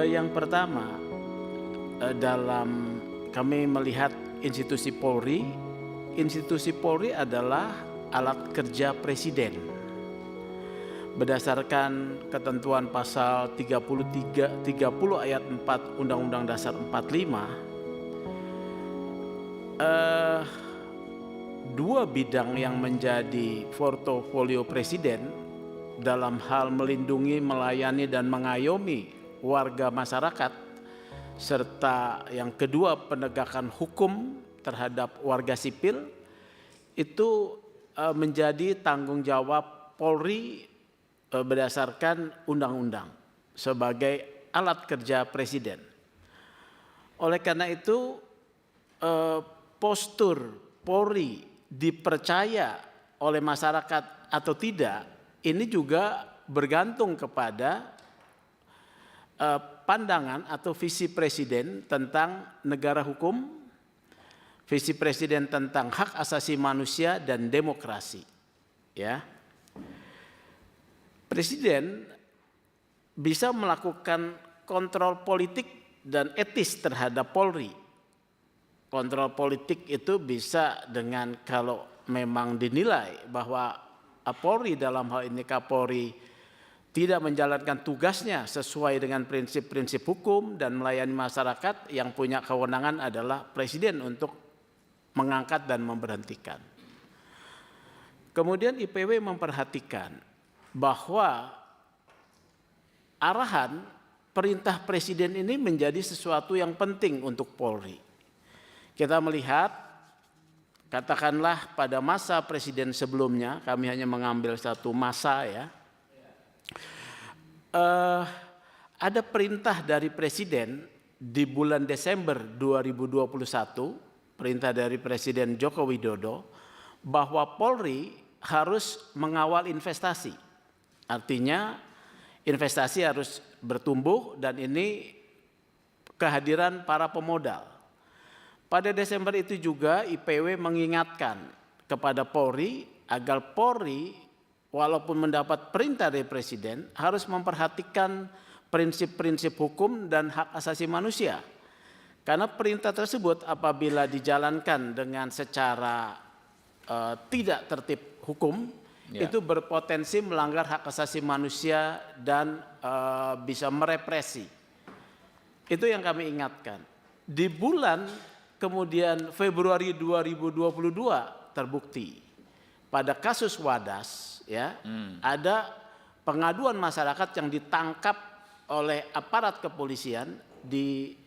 Yang pertama, dalam kami melihat institusi Polri adalah alat kerja presiden. Berdasarkan ketentuan pasal 30 ayat 4 Undang-Undang Dasar 45, dua bidang yang menjadi portofolio presiden dalam hal melindungi, melayani, dan mengayomi warga masyarakat, serta yang kedua penegakan hukum terhadap warga sipil, itu menjadi tanggung jawab Polri berdasarkan undang-undang sebagai alat kerja presiden. Oleh karena itu, postur Polri dipercaya oleh masyarakat atau tidak, ini juga bergantung kepada pandangan atau visi presiden tentang negara hukum, visi presiden tentang hak asasi manusia dan demokrasi. Ya, presiden bisa melakukan kontrol politik dan etis terhadap Polri. Kontrol politik itu bisa dengan kalau memang dinilai bahwa Polri, dalam hal ini Kapolri, tidak menjalankan tugasnya sesuai dengan prinsip-prinsip hukum dan melayani masyarakat, yang punya kewenangan adalah presiden untuk mengangkat dan memberhentikan. Kemudian IPW memperhatikan bahwa arahan perintah presiden ini menjadi sesuatu yang penting untuk Polri. Kita melihat, katakanlah pada masa presiden sebelumnya, kami hanya mengambil satu masa ya, ada perintah dari presiden di bulan Desember 2021, perintah dari Presiden Joko Widodo, bahwa Polri harus mengawal investasi. Artinya investasi harus bertumbuh dan ini kehadiran para pemodal. Pada Desember itu juga IPW mengingatkan kepada Polri agar Polri walaupun mendapat perintah dari presiden harus memperhatikan prinsip-prinsip hukum dan hak asasi manusia. Karena perintah tersebut apabila dijalankan dengan secara tidak tertib hukum, itu berpotensi melanggar hak asasi manusia dan bisa merepresi. Itu yang kami ingatkan. Di bulan kemudian Februari 2022 terbukti pada kasus Wadas ya, ada pengaduan masyarakat yang ditangkap oleh aparat kepolisian di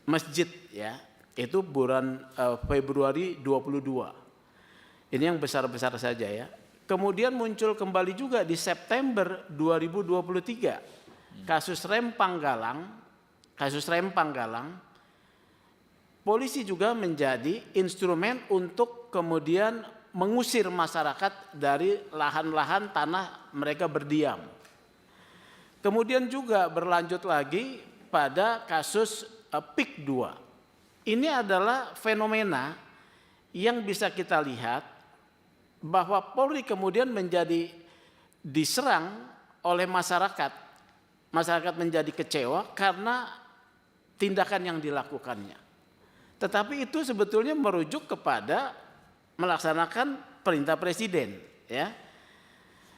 masjid ya, itu bulan Februari 22. Ini yang besar-besar saja ya. Kemudian muncul kembali juga di September 2023 kasus Rempang Galang. Polisi juga menjadi instrumen untuk kemudian mengusir masyarakat dari lahan-lahan tanah mereka berdiam. Kemudian juga berlanjut lagi pada kasus PIK 2. Ini adalah fenomena yang bisa kita lihat bahwa Polri kemudian menjadi diserang oleh masyarakat. Masyarakat menjadi kecewa karena tindakan yang dilakukannya. Tetapi itu sebetulnya merujuk kepada melaksanakan perintah presiden ya.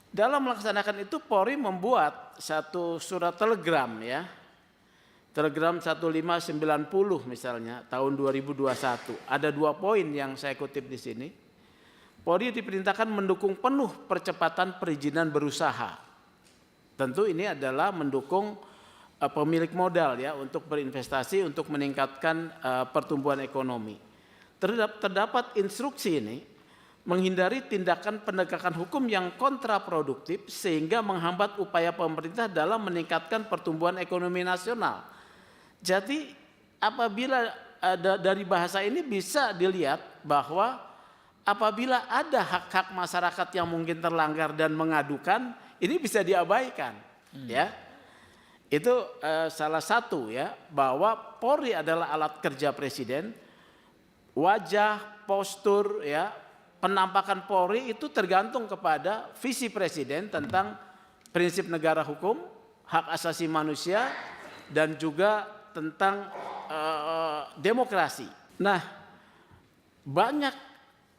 Dalam melaksanakan itu Polri membuat satu surat telegram ya. Telegram 1590 misalnya tahun 2021. Ada 2 poin yang saya kutip di sini. Polri diperintahkan mendukung penuh percepatan perizinan berusaha. Tentu ini adalah mendukung pemilik modal ya untuk berinvestasi untuk meningkatkan pertumbuhan ekonomi. Terdapat instruksi ini menghindari tindakan penegakan hukum yang kontraproduktif sehingga menghambat upaya pemerintah dalam meningkatkan pertumbuhan ekonomi nasional. Jadi apabila dari bahasa ini bisa dilihat bahwa apabila ada hak-hak masyarakat yang mungkin terlanggar dan mengadukan, ini bisa diabaikan ya. Itu salah satu ya, bahwa Polri adalah alat kerja presiden. Wajah, postur ya, penampakan Polri itu tergantung kepada visi presiden tentang prinsip negara hukum, hak asasi manusia, dan juga tentang demokrasi. Nah, banyak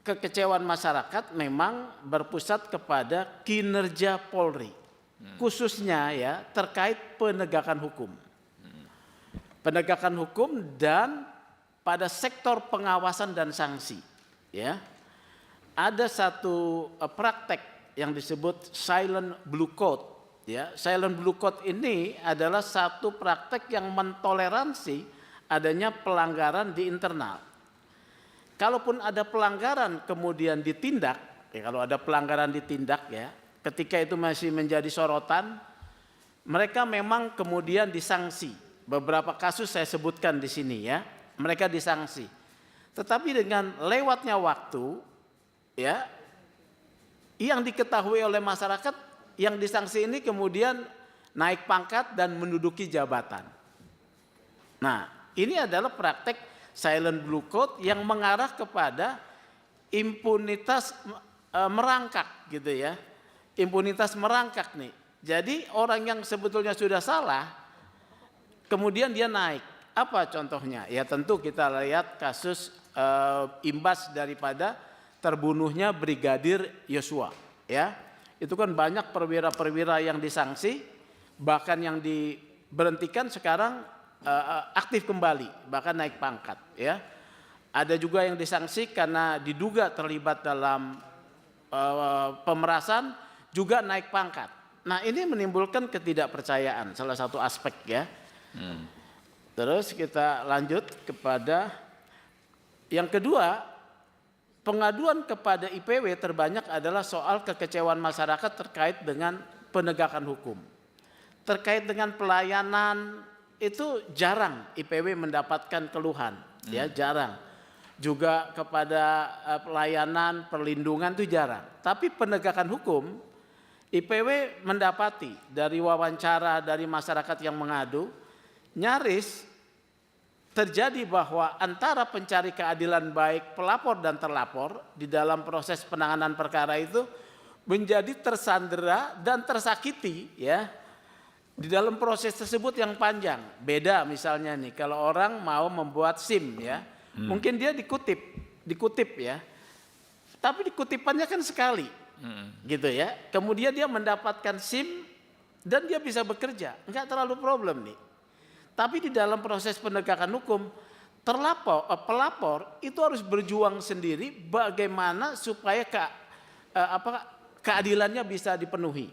kekecewaan masyarakat memang berpusat kepada kinerja Polri, khususnya ya terkait penegakan hukum. Penegakan hukum dan pada sektor pengawasan dan sanksi, ya. Ada satu praktek yang disebut silent blue code, ya. Silent blue code ini adalah satu praktek yang mentoleransi adanya pelanggaran di internal. Kalaupun ada pelanggaran kemudian ditindak, ya kalau ada pelanggaran ditindak ya, ketika itu masih menjadi sorotan, mereka memang kemudian disanksi. Beberapa kasus saya sebutkan di sini ya, mereka disanksi. Tetapi dengan lewatnya waktu, ya, yang diketahui oleh masyarakat, yang disanksi ini kemudian naik pangkat dan menduduki jabatan. Nah, ini adalah praktek silent blue code yang mengarah kepada impunitas merangkak gitu ya. Impunitas merangkak nih. Jadi orang yang sebetulnya sudah salah, kemudian dia naik. Apa contohnya? Ya tentu kita lihat kasus imbas daripada terbunuhnya Brigadir Yosua. Ya, itu kan banyak perwira-perwira yang disanksi, bahkan yang diberhentikan sekarang aktif kembali, bahkan naik pangkat. Ya, ada juga yang disanksi karena diduga terlibat dalam pemerasan, juga naik pangkat. Nah ini menimbulkan ketidakpercayaan, salah satu aspek ya. Terus kita lanjut kepada yang kedua, pengaduan kepada IPW terbanyak adalah soal kekecewaan masyarakat terkait dengan penegakan hukum. Terkait dengan pelayanan itu jarang IPW mendapatkan keluhan, ya jarang. Juga kepada pelayanan perlindungan itu jarang. Tapi penegakan hukum IPW mendapati dari wawancara dari masyarakat yang mengadu, nyaris terjadi bahwa antara pencari keadilan baik pelapor dan terlapor di dalam proses penanganan perkara itu menjadi tersandera dan tersakiti ya di dalam proses tersebut yang panjang. Beda misalnya nih kalau orang mau membuat SIM ya, mungkin dia dikutip ya, tapi dikutipannya kan sekali gitu ya, kemudian dia mendapatkan SIM dan dia bisa bekerja, nggak terlalu problem nih. Tapi di dalam proses penegakan hukum, pelapor itu harus berjuang sendiri bagaimana supaya keadilannya bisa dipenuhi.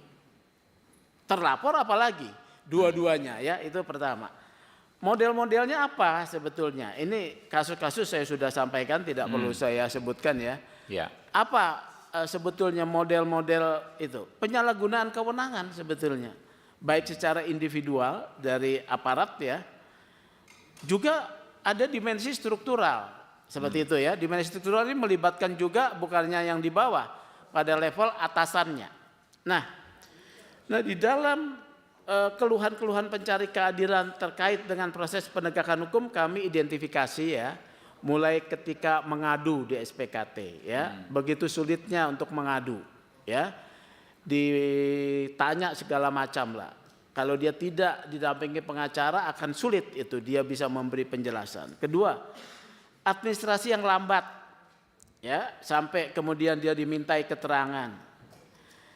Terlapor apalagi, dua-duanya ya, itu pertama. Model-modelnya apa sebetulnya? Ini kasus-kasus saya sudah sampaikan, tidak perlu saya sebutkan ya. Ya. Apa sebetulnya model-model itu? Penyalahgunaan kewenangan sebetulnya. Baik secara individual dari aparat ya, juga ada dimensi struktural seperti itu ya. Dimensi struktural ini melibatkan juga bukannya yang di bawah, pada level atasannya. Nah di dalam keluhan-keluhan pencari keadilan terkait dengan proses penegakan hukum kami identifikasi ya, mulai ketika mengadu di SPKT ya, begitu sulitnya untuk mengadu ya. Ditanya segala macam lah. Kalau dia tidak didampingi pengacara akan sulit itu dia bisa memberi penjelasan. Kedua, administrasi yang lambat ya, sampai kemudian dia dimintai keterangan.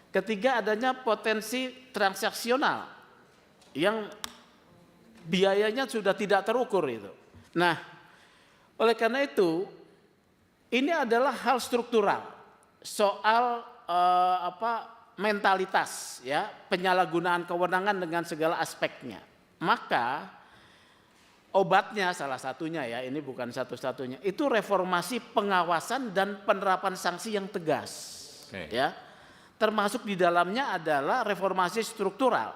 Ketiga, adanya potensi transaksional yang biayanya sudah tidak terukur itu. Nah, oleh karena itu ini adalah hal struktural soal mentalitas ya, penyalahgunaan kewenangan dengan segala aspeknya. Maka obatnya salah satunya ya, ini bukan satu-satunya, itu reformasi pengawasan dan penerapan sanksi yang tegas. Ya. Termasuk di dalamnya adalah reformasi struktural.